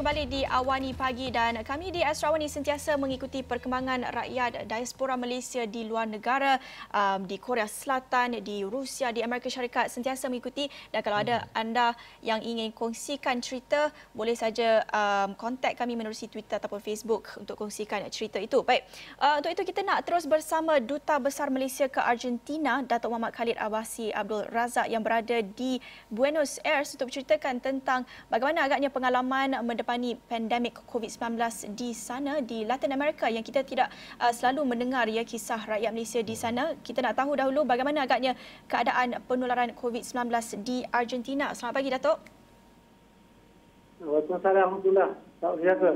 kembali di Awani Pagi dan kami di Astro Awani sentiasa mengikuti perkembangan rakyat diaspora Malaysia di luar negara, di Korea Selatan, di Rusia, di Amerika Syarikat, sentiasa mengikuti. Dan kalau ada anda yang ingin kongsikan cerita, boleh saja kontak kami menerusi Twitter ataupun Facebook untuk kongsikan cerita itu. Baik, untuk itu kita nak terus bersama Duta Besar Malaysia ke Argentina, Datuk Muhammad Khalid Abbasi Abdul Razak yang berada di Buenos Aires untuk menceritakan tentang bagaimana agaknya pengalaman mendepani pandemik COVID-19 di sana, di Latin America, yang kita tidak selalu mendengar ya kisah rakyat Malaysia di sana. Kita nak tahu dahulu bagaimana agaknya keadaan penularan COVID-19 di Argentina. Selamat pagi, Datuk. Waalaikumsalam, Alhamdulillah. Tak berjaga.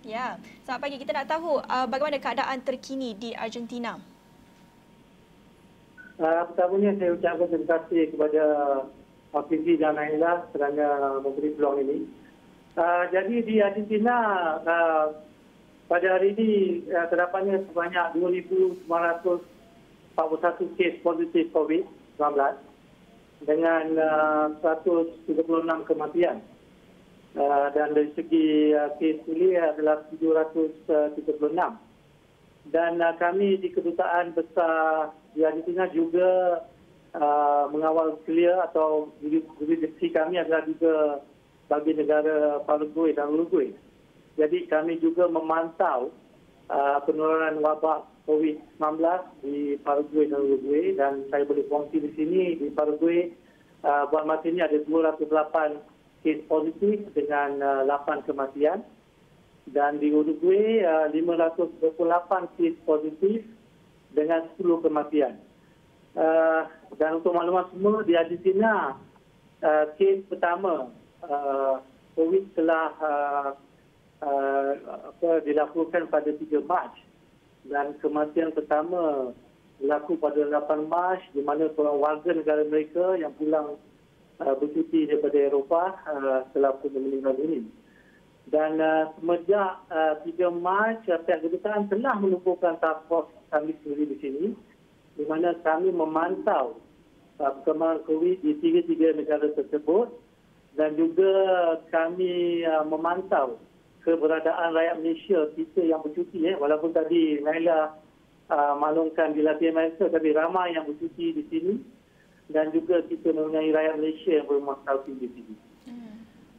Ya, selamat pagi. Kita nak tahu bagaimana keadaan terkini di Argentina. Pertamanya saya ucapkan terima kasih kepada Hafizi dan Naila kerana memberi peluang ini. Jadi di Argentina pada hari ini terdapatnya sebanyak 2,941 kes positif COVID-19 dengan 136 kematian. Dan dari segi kes ini adalah 736. Dan kami di Kedutaan Besar di Argentina juga mengawal clear atau jurisdiksi kami adalah juga bagi negara Paraguay dan Uruguay. Jadi kami juga memantau penularan wabak COVID-19 di Paraguay dan Uruguay, dan saya boleh kongsi di sini di Paraguay buat masa ini ada 208 kes positif dengan 8 kematian, dan di Uruguay 528 kes positif dengan 10 kematian. Dan untuk maklumat semua, di Argentina kes pertama COVID telah dilakukan pada 3 Mac, dan kematian pertama berlaku pada 8 Mac, di mana seorang warga negara mereka yang pulang bercuti daripada Eropah telah pun meninggal dunia. Dan semenjak 3 Mac, pihak kedutaan telah menumpukan task force kami sendiri di sini, di mana kami memantau perkembangan COVID di 3 negara tersebut, dan juga kami memantau keberadaan rakyat Malaysia kita yang bercuti. Walaupun tadi Naila maklumkan di Latin Amerika, tapi ramai yang bercuti di sini, dan juga kita mempunyai rakyat Malaysia yang bermuasabah di sini.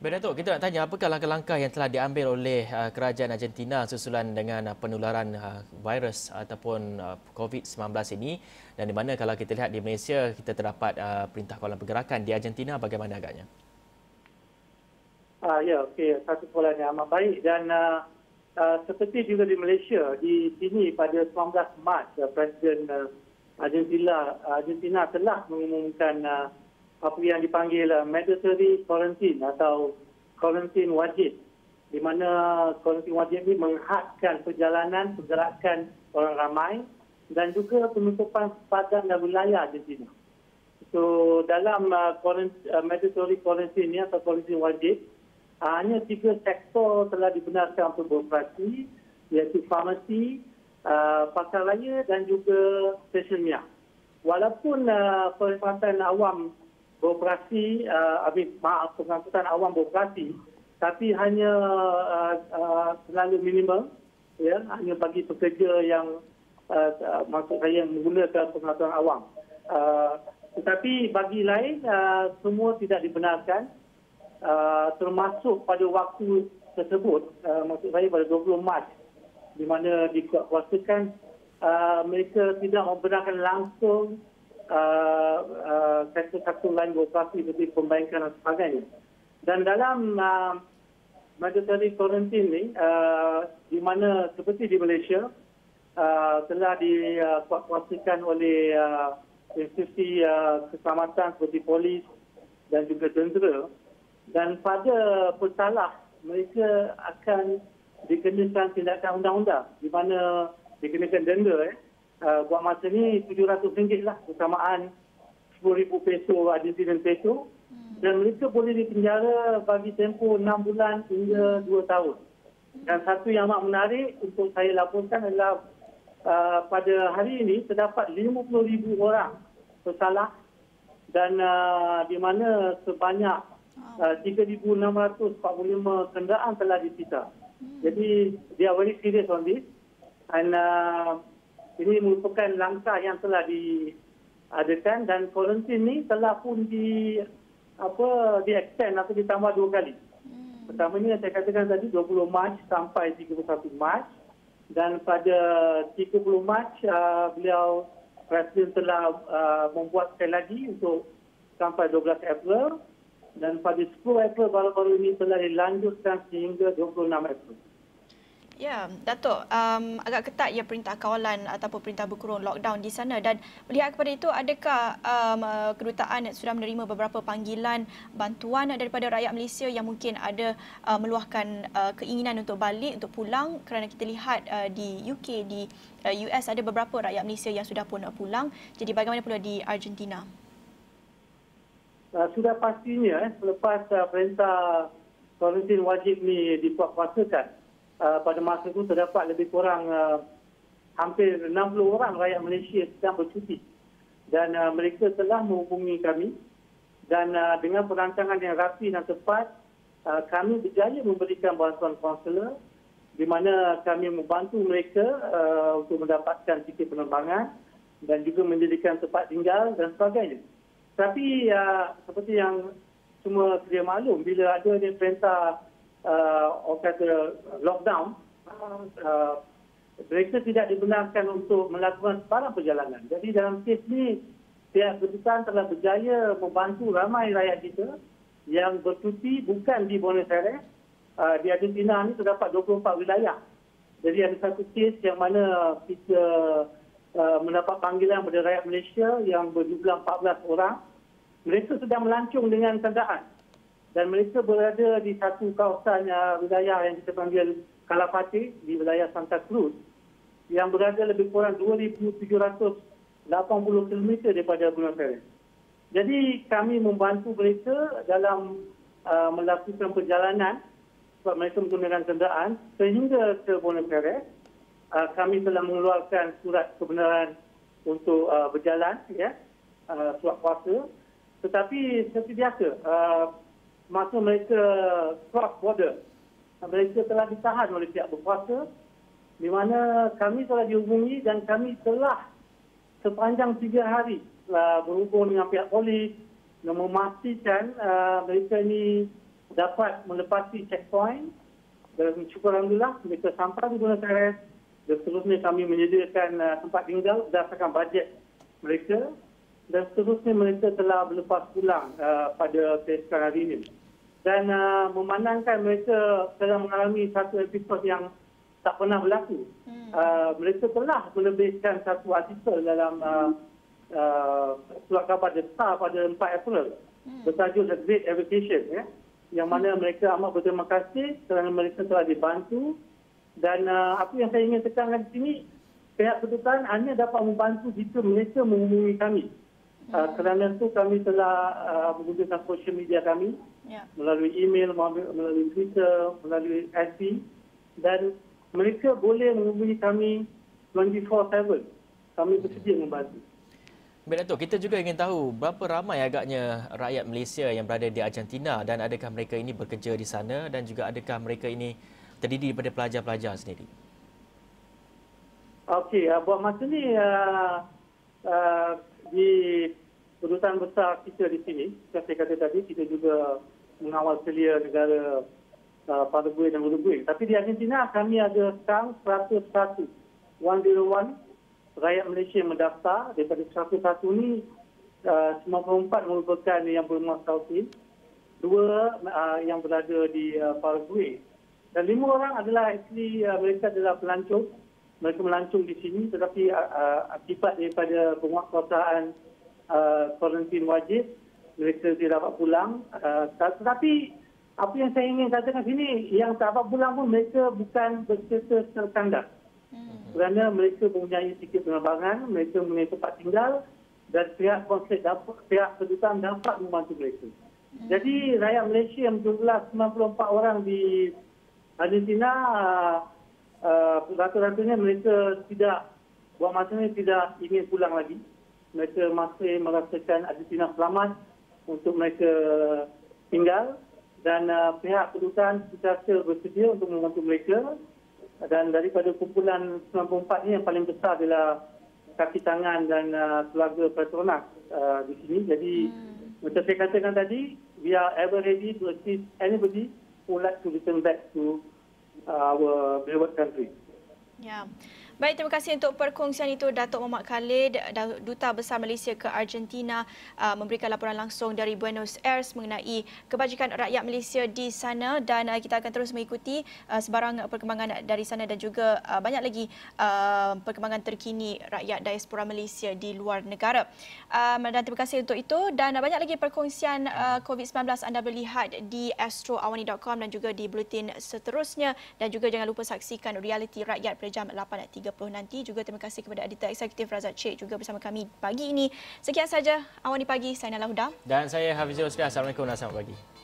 Baik, Datuk, kita nak tanya apakah langkah-langkah yang telah diambil oleh kerajaan Argentina susulan dengan penularan virus ataupun COVID-19 ini, dan di mana kalau kita lihat di Malaysia kita terdapat perintah kawalan pergerakan, di Argentina bagaimana agaknya? Ya, okey. Satu soalan yang amat baik. Dan seperti juga di Malaysia, di sini pada 19 Mac, Presiden Argentina telah mengumumkan apa yang dipanggil mandatory quarantine atau quarantine wajib, di mana quarantine wajib ini menghadkan perjalanan, pergerakan orang ramai, dan juga penutupan sepadan dan wilayah Argentina. So, dalam mandatory quarantine ini atau quarantine wajib, hanya 3 sektor telah dibenarkan untuk beroperasi, iaitu farmasi, pasar raya dan juga stesen minyak. Walaupun perkhidmatan awam beroperasi, pengangkutan awam beroperasi, tapi hanya terlalu minimal, ya, hanya bagi pekerja yang maksud saya menggunakan pengangkutan awam. Tetapi bagi lain semua tidak dibenarkan, termasuk pada waktu tersebut, maksud saya pada 20 Mac, di mana dikuasakan mereka tidak membenarkan langsung sektor-sektor lain beroperasi seperti pembankan dan sebagainya. Dan dalam mandatory quarantine ini, di mana seperti di Malaysia, telah dikuasakan oleh institusi keselamatan seperti polis dan juga tentera. Dan pada pesalah, mereka akan dikenakan tindakan undang-undang, di mana dikenakan denda. Buat masa ni RM700 lah, bersamaan RM10,000 Argentinian peso. Dan mereka boleh dipenjara bagi tempoh 6 bulan hingga 2 tahun. Dan satu yang amat menarik untuk saya laporkan adalah pada hari ini terdapat 50,000 orang bersalah, dan di mana sebanyak 3,645 kenderaan telah disita. Jadi, they are very serious on this. And ini merupakan langkah yang telah diadakan dan kuarantin ni telah pun di-extend atau ditambah 2 kali. Pertamanya saya katakan tadi 20 Mac sampai 31 Mac dan pada 30 Mac beliau Presiden telah membuat sekali lagi untuk sampai 12 April dan pada 10 April baru-baru ini telah dilanjutkan sehingga 26 April. Ya, Datuk, agak ketat ya perintah kawalan ataupun perintah berkurung lockdown di sana dan melihat kepada itu, adakah kedutaan sudah menerima beberapa panggilan bantuan daripada rakyat Malaysia yang mungkin ada meluahkan keinginan untuk balik, untuk pulang kerana kita lihat di UK, di US ada beberapa rakyat Malaysia yang sudah pun pulang. Jadi bagaimana pula di Argentina? Sudah pastinya selepas perintah kuarantin wajib ni dipuaskan, pada masa itu terdapat lebih kurang hampir 60 orang rakyat Malaysia sedang bercuti dan mereka telah menghubungi kami dan dengan perancangan yang rapi dan tepat kami berjaya memberikan bantuan konselor di mana kami membantu mereka untuk mendapatkan tiket penerbangan dan juga menjadikan tempat tinggal dan sebagainya. Tapi seperti yang semua sedia maklum, bila ada perintah kata lockdown, mereka tidak dibenarkan untuk melakukan sebarang perjalanan. Jadi dalam kes ini, pihak kedutaan telah berjaya membantu ramai rakyat kita yang bercuti bukan di Buenos Aires. Di Argentina ini terdapat 24 wilayah. Jadi ada satu kes yang mana kita mendapat panggilan dari rakyat Malaysia yang berjumlah 14 orang. Mereka sedang melancong dengan kenderaan. Dan mereka berada di satu kawasan wilayah yang kita panggil Calafate di wilayah Santa Cruz yang berada lebih kurang 2,780 km daripada Buenos Aires. Jadi kami membantu mereka dalam melakukan perjalanan sebab mereka menggunakan kenderaan sehingga ke Buenos Aires. Kami telah mengeluarkan surat kebenaran untuk berjalan, surat kuasa. Tetapi seperti biasa, masa mereka cross border, mereka telah ditahan oleh pihak berkuasa di mana kami telah dihubungi dan kami telah sepanjang 3 hari berhubung dengan pihak polis dan memastikan mereka ini dapat melepasi checkpoint dan syukur Alhamdulillah mereka sampai di Buenos Aires dan seterusnya kami menyediakan tempat tinggal berdasarkan bajet mereka. Dan seterusnya mereka telah berlepas pulang pada keesokan hari ini. Dan memandangkan mereka telah mengalami satu episod yang tak pernah berlaku. Mereka telah melebihkan satu artikel dalam surat khabar The Star pada 4 April bertajuk The Great Evacuation, yang mana mereka amat berterima kasih kerana mereka telah dibantu. Dan apa yang saya ingin tekankan di sini, pihak kedutaan hanya dapat membantu jika mereka menghubungi kami. Kerana itu kami telah menggunakan sosial media kami melalui email, melalui Twitter, melalui FB dan mereka boleh menghubungi kami 24/7. Kami bersedia membantu. Baik Datuk, kita juga ingin tahu berapa ramai agaknya rakyat Malaysia yang berada di Argentina dan adakah mereka ini bekerja di sana dan juga adakah mereka ini terdiri daripada pelajar-pelajar sendiri? Okey, buat masa ni di kedutaan besar kita di sini, seperti saya kata tadi, kita juga mengawal selia negara Paraguay dan Uruguay. Tapi di Argentina kami ada sekarang 101 rakyat Malaysia yang mendaftar. Daripada 101 ni 94 merupakan yang berumur Tautin, 2 yang berada di Paraguay. Dan 5 orang adalah mereka adalah pelancong. Mereka melancong di sini tetapi akibat daripada penguatkuasaan kuarantin wajib, mereka tidak dapat pulang. Tetapi apa yang saya ingin katakan sini, yang tak dapat pulang pun mereka bukan berserta terkandas. Kerana mereka mempunyai tiket penerbangan, mereka mempunyai tempat tinggal dan pihak konsulat pihak kedutaan dapat membantu mereka. Jadi rakyat Malaysia yang berjumlah 94 orang di Argentina, rata-ratanya mereka tidak, buat masa ini tidak ingin pulang lagi. Mereka masih merasakan Argentina selamat untuk mereka tinggal dan pihak kedutaan sentiasa bersedia untuk membantu mereka. Dan daripada kumpulan 94 ni yang paling besar adalah kaki tangan dan keluarga Petronas di sini. Jadi macam saya katakan tadi, we are ever ready to assist anybody who like to return back to our beloved country. Ya. Baik, terima kasih untuk perkongsian itu Datuk Muhammad Khalid, Duta Besar Malaysia ke Argentina, memberikan laporan langsung dari Buenos Aires mengenai kebajikan rakyat Malaysia di sana, dan kita akan terus mengikuti sebarang perkembangan dari sana dan juga banyak lagi perkembangan terkini rakyat diaspora Malaysia di luar negara. Dan terima kasih untuk itu, dan banyak lagi perkongsian COVID-19 anda boleh lihat di astroawani.com dan juga di buletin seterusnya, dan juga jangan lupa saksikan Realiti Rakyat pada jam 8.30 nanti. Juga terima kasih kepada Editor Eksekutif Razak Cik juga bersama kami pagi ini. Sekian saja Awani Pagi, saya Nala Huda. Dan saya Hafizul Usri. Assalamualaikum dan selamat pagi.